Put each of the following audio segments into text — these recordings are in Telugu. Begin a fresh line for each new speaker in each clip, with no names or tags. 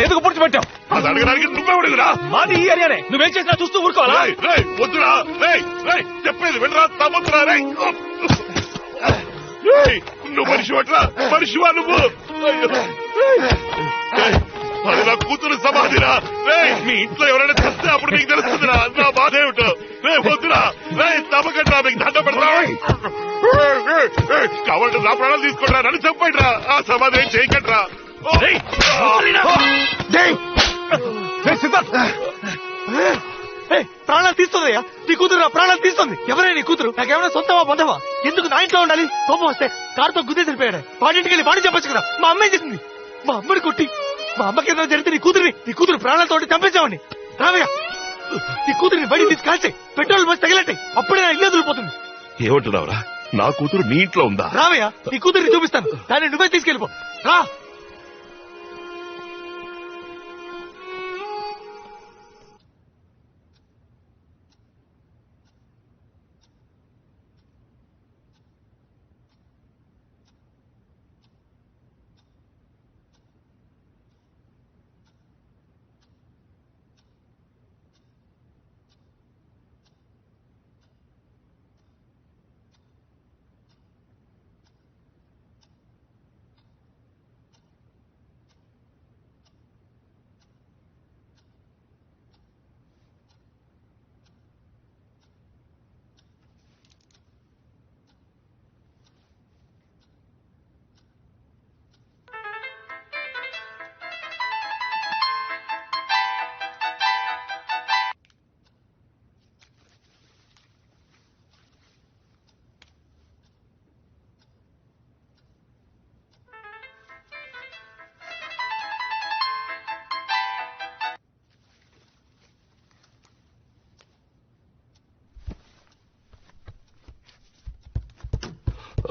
ఎందుకు పూడ్చిపెట్టావు?
అది అడగడానికి నువ్వెవడుగురా?
మాది ఈ ఏరియానే, నువ్వేం చేసినా చూస్తూ ఊరుకోవాలా?
వద్దురా, చెప్పేది వినరా తమ్ముతురా? నువ్వు మనిషివట్రా, మనిషివా నువ్వు? అది నా కూతురు సమాధిరా. మీ ఇంట్లో ఎవరైనా చస్తే అప్పుడు నీకు తెలుస్తుందిరా నా బాధ ఏమిటో. వద్దురా, తప్పకుండా మీకు దండ పెడతా. కావాలంటే నా ప్రాణాలు తీసుకుంటా, నన్ను చెప్పండి రా. ఆ సమాధి ఏం చేయకండి.
ప్రాణాలు తీస్తుందయ్యా, నీ కూతురు నా ప్రాణాలు తీస్తుంది. ఎవరైనా నీ కూతురు నాకేమైనా సొంతమా బంధమా? ఎందుకు నా ఇంట్లో ఉండాలి? కోపం వస్తే కారుతో గుద్దే సరిపోయాడు. వాడింటికి వెళ్ళి వాడి చెప్పొచ్చు కదా. మా అమ్మాయి చేసింది, మా అమ్మని కొట్టి. మా అమ్మకి ఏదో జరిగితే నీ కూతురు ప్రాణాలతో చంపేశామని. రావయ్యా, నీ కూతురిని బయట తీసి కాల్చే, పెట్రోల్ బస్ తగిలట్టాయి, అప్పుడే నా ఇల్లు వదిలిపోతుంది.
ఏమంటున్నావురా? నా కూతురు నీ ఇంట్లో ఉందా?
రావయ్యా, నీ కూతురిని చూపిస్తాను, దాన్ని నువ్వే తీసుకెళ్ళిపో. రా.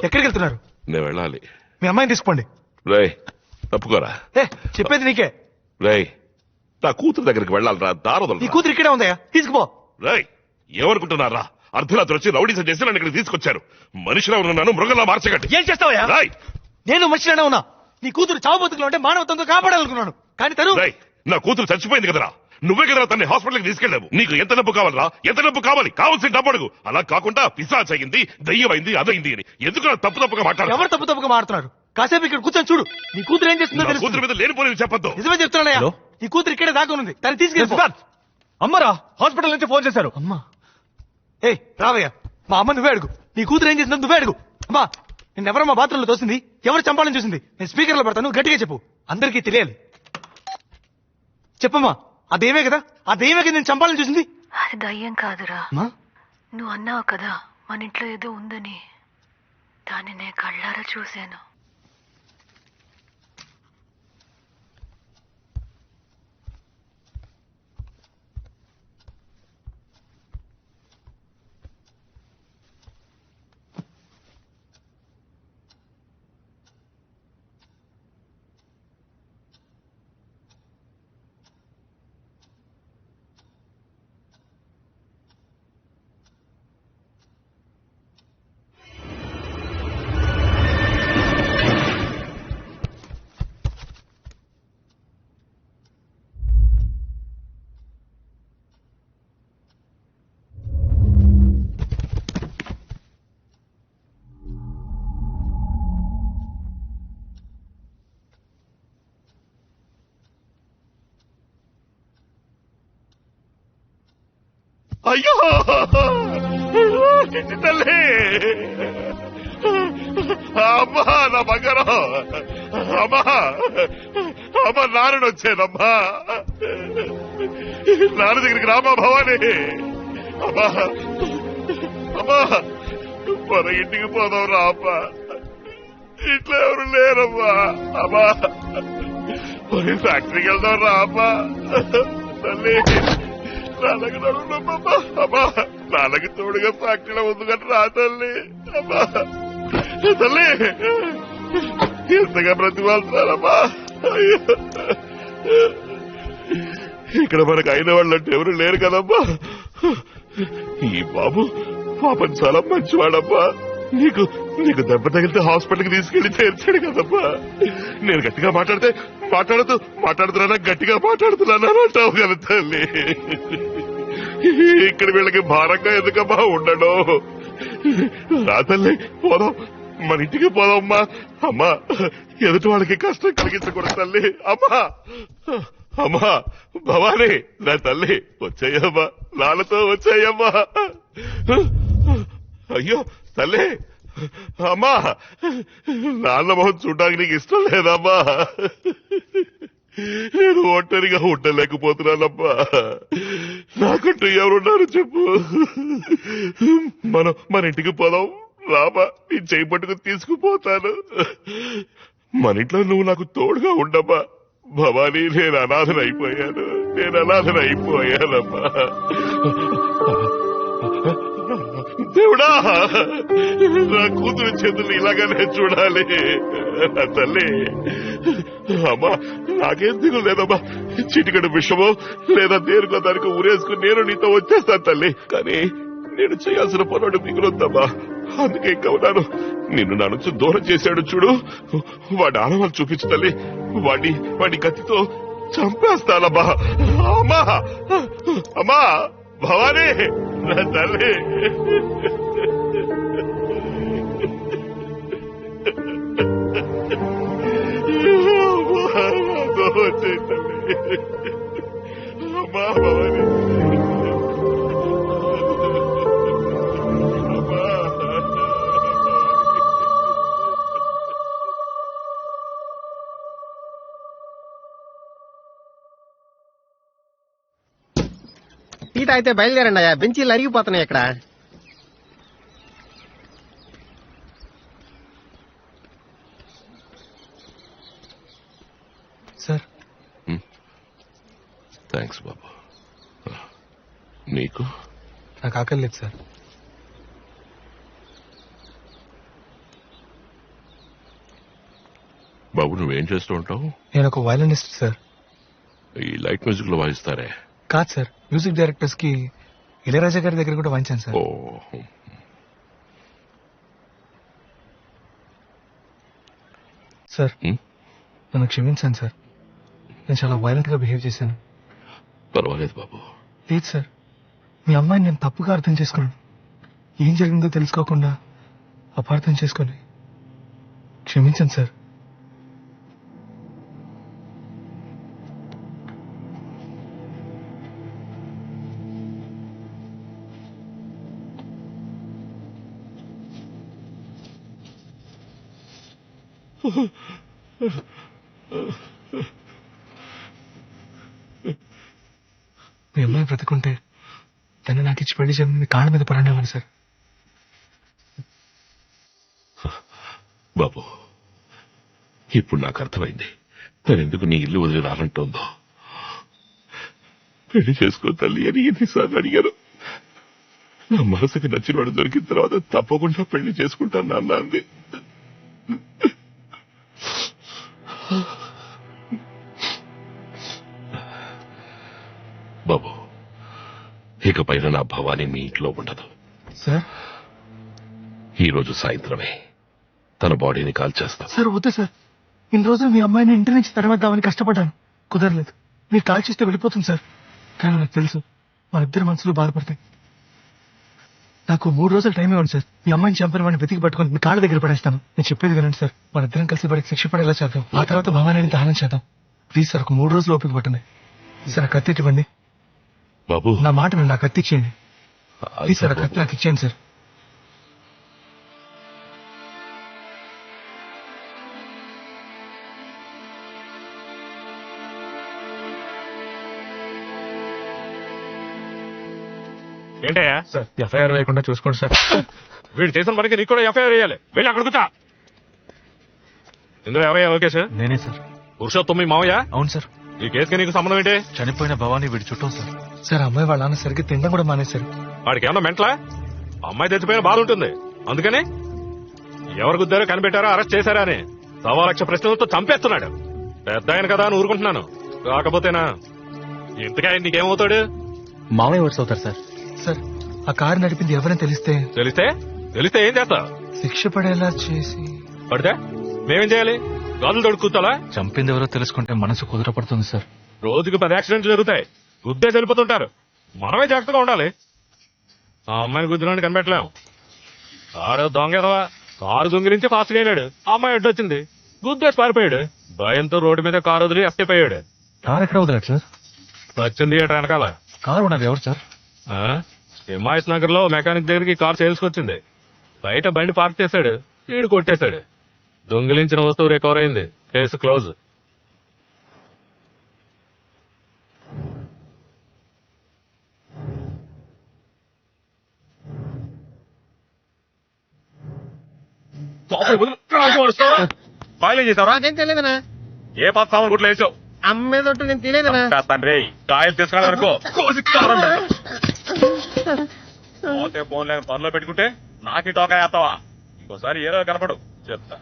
ఎక్కడికి వెళ్తున్నారు?
నేను వెళ్ళాలి.
మీ అమ్మాయిని తీసుకోండి.
రేయ్ తప్పుకోరా.
చెప్పేది నీకే.
రేయ్ నా కూతురు దగ్గరికి వెళ్ళాలరా, దారదలు.
నీ కూతురు ఇక్కడే ఉందయ్యా, తీసుకుపో.
రేయ్ ఏమనుకుంటున్నారా? అర్ధరాత్రి వచ్చి రౌడీసం చేసి నన్ను ఇక్కడికి తీసుకొచ్చారు. మనిషిలో ఉన్నాను, మృగంలా మార్చగట్టి.
ఏం చేస్తావయ్యా? నేను మనిషిలోనే ఉన్నా. నీ కూతురు చావు బతుకులో ఉంటే మానవత్వంతో కాపాడాలనుకున్నాను, కానీ తను.
నా కూతురు చచ్చిపోయింది కదరా, నువ్వే కదరా తన్ని హాస్పిటల్కి తీసుకెళ్ళావు. నీకు ఎంత డబ్బు కావాలరా? ఎంత డబ్బు కావాలి? కావాల్సిన డబ్బు అడుగు. అలా కాకుండా పిశాచ్ అయింది, దయ్యమైంది, అదైంది అని ఎందుకు తప్పుగా మాట్లాడు?
ఎవరు తప్పుగా మాట్లాడుతున్నారు? కాసేపు ఇక్కడ కూర్చొని చూడు, నీ కూతురు ఏం చేస్తుందో.
కూతురు మీద లేనిపోయి చెప్పొద్దు.
నిజమే చెప్తున్నానయ్యా, నీ కూతురు ఇక్కడే దాక్కునుంది, తను తీసుకెళ్ళి. అమ్మరా హాస్పిటల్ నుంచి ఫోన్ చేశారు. అమ్మా రావయ్యా, మా అమ్మ నువ్వే అడుగు. నీ కూతురు ఏం చేసిందో నువ్వే అడుగు. అమ్మా నిన్నెవరో మా బాత్రూంలో తోసింది, ఎవరు చంపాలని చూసింది? నేను స్పీకర్ లో పెడతాను, గట్టిగా చెప్పు, అందరికీ తెలియాలి. చెప్పమ్మా, అదేమే కదా నేను చంపాలని చూసింది.
అది దయ్యం కాదురా, నువ్వు అన్నావు కదా మన ఇంట్లో ఏదో ఉందని, దాన్ని నేను కళ్ళారా చూశాను.
అయ్యో తల్లి, అమ్మా నా బంగారం, అమ్మా నాన్న వచ్చానమ్మా, నాన్న దగ్గరికి రామా భవాని. అమ్మా మన ఇంటికి పోదాం రా అమ్మా, ఇంట్లో ఎవరు లేరమ్మా. అమ్మా ఫ్యాక్టరీకి వెళ్దాం రా అమ్మా తల్లి. నాన్నకి నడువునమ్మా. అమ్మా నాన్నకి తోడుగా ఫ్యాక్టరీలో ఉంది కానీ రా తల్లి. అమ్మా తల్లి ఎంతగా బ్రతిమాలుతున్నారమ్మా. ఇక్కడ మనకు అయిన వాళ్ళంటే ఎవరు లేరు కదమ్మా. ఈ బాబు పాపం చాలా మంచివాడమ్మా. నీకు నీకు దెబ్బ తగిలితే హాస్పిటల్కి తీసుకెళ్లి చేర్చాడు కదమ్మా. నేను గట్టిగా మాట్లాడుతున్నా గట్టిగా మాట్లాడుతున్నాను అంటావు కదా తల్లి. ఇక్కడ వీళ్ళకి భారంగా ఎందుకమ్మా ఉండడం. రా తల్లి పోదాం, మన ఇంటికి పోదామ్మా. అమ్మా ఎదుటి వాళ్ళకి కష్టం కలిగించకూడదు తల్లి. అమ్మా అమ్మా భవానీ నా తల్లి వచ్చాయమ్మా, నాన్నతో వచ్చాయమ్మా. అయ్యో తల్లి అమ్మా నాన్న మొహం చూడడానికి నీకు ఇష్టం లేదమ్మా. నేను ఒంటరిగా ఉండలేకపోతున్నానమ్మా. నాకంటూ ఎవరున్నారు చెప్పు. మన ఇంటికి పోదాం రామా, నీ చేయి పట్టుకు తీసుకుపోతాను. మన ఇంట్లో నువ్వు నాకు తోడుగా ఉండమ్మా. భవానీ నేను అనాథనైపోయానమ్మా. దేవుడా నా కూతురు చేతులు ఇలాగానే చూడాలి తల్లి. అమ్మా నాకేం దిగు లేదమ్మా. చిటికడు విషమో లేదా దేనికో దానికి ఊరేసుకుని నేను నీతో వచ్చేస్తాను తల్లి. కానీ నేను చేయాల్సిన పనుడు మిగులుద్దమ్మా. అందుకే ఇంకా ఉన్నాను. నిన్ను నా నుంచి దూరం చేశాడు చూడు, వాడి ఆనవాళ్ళు చూపించు తల్లి. వాడి కత్తితో చంపేస్తానమ్మా. అమ్మా అమ్మా భవానీ నా తల్లి. అమ్మా భవానీ
టీట అయితే బయలుదేరండి అయ్యా, బెంచీలు అరిగిపోతున్నాయి ఇక్కడ.
సార్
థ్యాంక్స్ బాబు. నీకు
నాకు ఆకలి లేదు సార్.
బాబు నువ్వేం చేస్తూ ఉంటావు?
నేను ఒక వయలినిస్ట్ సార్.
ఈ లైట్ మ్యూజిక్ లో వాయిస్తారే?
కాదు సార్, మ్యూజిక్ డైరెక్టర్స్ కి ఇళయరాజా గారి దగ్గర కూడా వాయించాను సార్.
ఓ
సార్ నన్ను క్షమించాను సార్. నేను చాలా వైలెంట్ గా బిహేవ్ చేశాను.
పర్వాలేదు బాబు.
లేదు సార్, మీ అమ్మాయిని నేను తప్పుగా అర్థం చేసుకున్నాను. ఏం జరిగిందో తెలుసుకోకుండా అపార్థం చేసుకొని క్షమించాను సార్. మీ అమ్మాయి బ్రతుకుంటే తను నాకు ఇచ్చి పెళ్లి చేయమని మీ కాళ్ళ మీద పడేవాడిని సార్.
బాబు ఇప్పుడు నాకు అర్థమైంది నేను ఎందుకు నీ ఇల్లు వదిలి రానంటోందో. పెళ్లి చేసుకో తల్లి అని ఎన్నిసార్లు అడిగాను. నా మనసుకి నచ్చిన వాడు దొరికిన తర్వాత తప్పకుండా పెళ్లి చేసుకుంటాను నాన్న అంది. బాబు ఇకపైన నా భవానీ మీ ఇంట్లో ఉండదు
సార్.
ఈ రోజు సాయంత్రమే తన బాడీని కాల్చేస్తాం.
సార్ వద్దు సార్, ఇన్ని రోజులు మీ అమ్మాయిని ఇంటి నుంచి తరమేద్దామని కష్టపడ్డాను, కుదరలేదు. మీరు కాల్ చేస్తే వెళ్ళిపోతుంది సార్. కానీ నాకు తెలుసు మా ఇద్దరు మనసులు బాధపడతాయి. నాకు 3 రోజులు టైం ఇవ్వండి సార్. మీ అమ్మాయిని చంపిన వాడిని వెతికి పట్టుకొని మీ కాళ్ళ దగ్గర పడేస్తాను. నేను చెప్పేది వినండి సార్. మన ఇద్దరం కలిసి వాడికి శిక్ష పడేలా చేద్దాం. ఆ తర్వాత భవానీ దహనం చేద్దాం. ప్లీజ్ సార్, ఒక 3 రోజులు ఓపిక పట్టండి సార్. ఆ కత్తి ఇవ్వండి
బాబు.
నా మాట వినండి, ఆ కత్తి ఇచ్చేయండి ప్లీజ్ సార్. ఆ కత్తి నాకు ఇచ్చేయండి సార్.
ఏంటయ్యా
సార్ ఎఫ్ఐఆర్ వేయకుండా చూసుకోండి సార్.
వీడు చేసిన పనికి నీకు కూడా ఎఫ్ఐఆర్ వేయాలి. వెళ్ళి అక్కడ కూర్చో. ఇందులో ఎవరయ్యా ఓకే సార్?
నేనే సార్.
పురుషోత్తం మీ మావయ్య?
అవును సార్.
ఈ కేసుకి నీకు సంబంధం ఏంటి?
చనిపోయిన భవానీ వీడి చుట్టం సార్. సార్ అమ్మాయి వాళ్ళ నాన్న సరిగ్గా తినడం కూడా మానేశారు.
వాడికి ఏమన్నా మెంట్లా? అమ్మాయి తెచ్చిపోయిన బాధ ఉంటుంది, అందుకని ఎవరు గుద్దారో కనిపెట్టారో అరెస్ట్ చేశారా అని 1,00,000 ప్రశ్నలతో చంపేస్తున్నాడు. పెద్ద ఆయన కదా అని ఊరుకుంటున్నాను. కాకపోతేనా ఇంతగా నీకేమవుతాడు?
మామయ్య వర్స్ అవుతారు సార్. సార్ ఆ కారు నడిపింది ఎవరైనా తెలిస్తే
ఏం చేస్తా?
శిక్ష పడేలా చేసి
పడితే మేమేం చేయాలి? గాజులు తోడు కూర్చోాలా?
చంపింది ఎవరో తెలుసుకుంటే మనసు కుదురపడుతుంది సార్.
రోజుకి 10 యాక్సిడెంట్లు జరుగుతాయి, గుద్దే వెళ్ళిపోతుంటారు. మనమే జాగ్రత్తగా ఉండాలి. ఆ అమ్మాయిని గుద్దినాడు కనిపెట్టలేం. కారు దొంగదవా, కారు దొంగిలించి ఫాస్ట్ గా వెళ్ళాడు. ఆ అమ్మాయి అడ్డొచ్చింది, గుద్దేసి పారిపోయాడు. భయంతో రోడ్డు మీద కారు వదిలి ఎస్కేప్ అయ్యాడు.
కారు ఎక్కడ వదిలేదు సార్?
వచ్చింది ఏట వెనకాల.
కారు ఉన్నది ఎవరు సార్?
హిమాయత్ నగర్ లో మెకానిక్ దగ్గరికి కారు సేల్స్ వచ్చింది. బయట బండి పార్క్ చేశాడు, వీడు కొట్టేశాడు. దొంగిలించిన వస్తువు రికవర్ అయింది. Case close.
ఫైల్ చేసావరా?
నాకేం తెలియదనా,
ఏ పాత సామాన్ గుట్లు వేసావు?
అమ్మేదొట్టు నేను తెలియదనా.
తండ్రి కాయలు తీసుకునే వరకు పోతే ఫోన్ లేని పనిలో పెట్టుకుంటే నాకి టోకా వేస్తావా? ఇంకోసారి ఏదో కనపడు చెప్తా.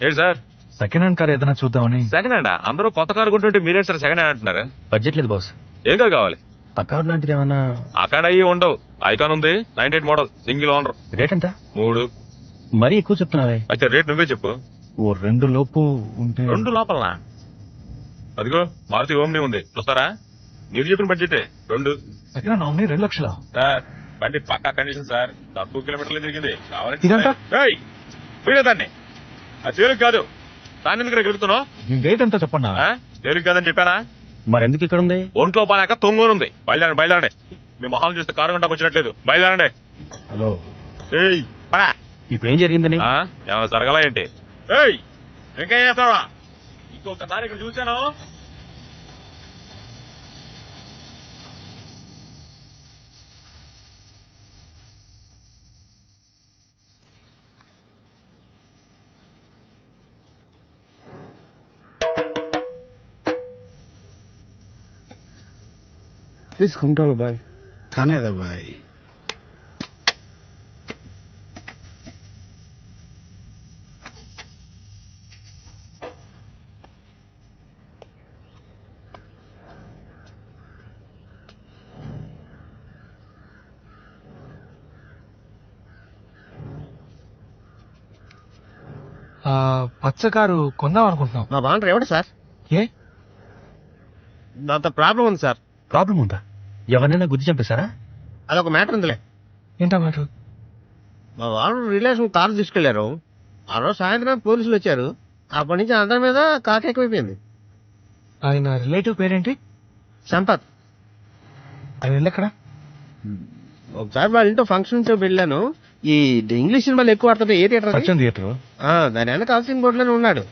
ఏంటి సార్?
సెకండ్ హ్యాండ్ కార్ ఏదైనా చూద్దామని.
Second hand? అందరూ కొత్త కారు కొంటుంటే మీరేం సార్ సెకండ్ హ్యాండ్ అంటున్నారు?
బడ్జెట్ లేదు బాస్.
ఏం కారు కావాలి?
ఆ కార్ లాంటిది ఏమన్నా?
అక్కడ అయ్యి ఉండవు. ఐకాన్ ఉంది, 98 మోడల్, సింగిల్ ఓనర్.
రేట్ ఎంత?
3.
మరీ ఎక్కువ చెప్తున్నావే.
అయితే రేట్ నువ్వే చెప్పు.
ఓ 2 లోపు ఉంటే.
2 లోపలనా? అదిగో మారుతి ఓమ్ని ఉంది, చూస్తారా? మీరు చెప్పిన బడ్జెట్ 2.
సెకండ్ నామినీ 2 లక్షలు.
సార్ బండి పక్కా కండిషన్ సార్, 4 కిలోమీటర్లు తిరిగింది.
ఇదంతా?
దాన్ని అది తేలిక కాదు. దాన్ని ఎందుకు గెలుపుతున్నావు?
రేట్ ఎంత చెప్పండి.
తేలిక కాదని చెప్పానా?
మరెందుకు ఇక్కడ ఉంది?
ఒంట్లో పానాక తొంగోనుంది. బయలుదేరండి. మీ మొహాలు చూస్తే కారు గంటకు వచ్చినట్లేదు. బయలుదేరండి.
హలో,
పడా.
ఇప్పుడు ఏం జరిగిందని?
ఏమైనా జరగలా ఏంటి? ఇంకా ఏం చేస్తావా? ఇంకొకసారి ఇక్కడ చూశాను.
తీసుకుంటావు బాయ్. కానేదా బాయ్.
పచ్చ కారు కొందాం అనుకుంటున్నాం.
మా బాగుంటారు ఎవడు సార్?
ఏ
దాంతో ప్రాబ్లం ఉంది సార్.
ప్రాబ్లం ఉందా? ఎవరైనా గుద్ది చంపేశారా?
అదొక మ్యాటర్ ఉందిలే.
ఏంటా మ్యాటర్?
మా వాళ్ళు రిలేషన్ కారు తీసుకెళ్లారు. ఆ రోజు సాయంత్రం పోలీసులు వచ్చారు. అప్పటి నుంచి అందరి మీద కాకి ఎక్కువైపోయింది.
ఆయన రిలేటివ్ పేరేంటి?
సంపత్.
ఆయన వెళ్ళెక్కడ?
ఒకసారి వాళ్ళ ఇంట్లో ఫంక్షన్ వెళ్ళాను. ఈ ఇంగ్లీష్ సినిమాలు ఎక్కువ ఆడుతుంటే ఏ థియేటర్?
సత్యం థియేటర్.
దాని వెనక కాల్సిన బోర్డులోనే ఉన్నాడు.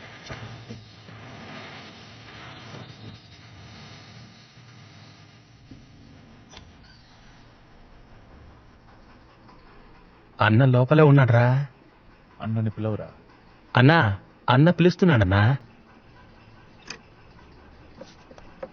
అన్న లోపలే ఉన్నాడ్రా. అన్నని పిలవరా. అన్నా, అన్న పిలుస్తున్నాడన్నా.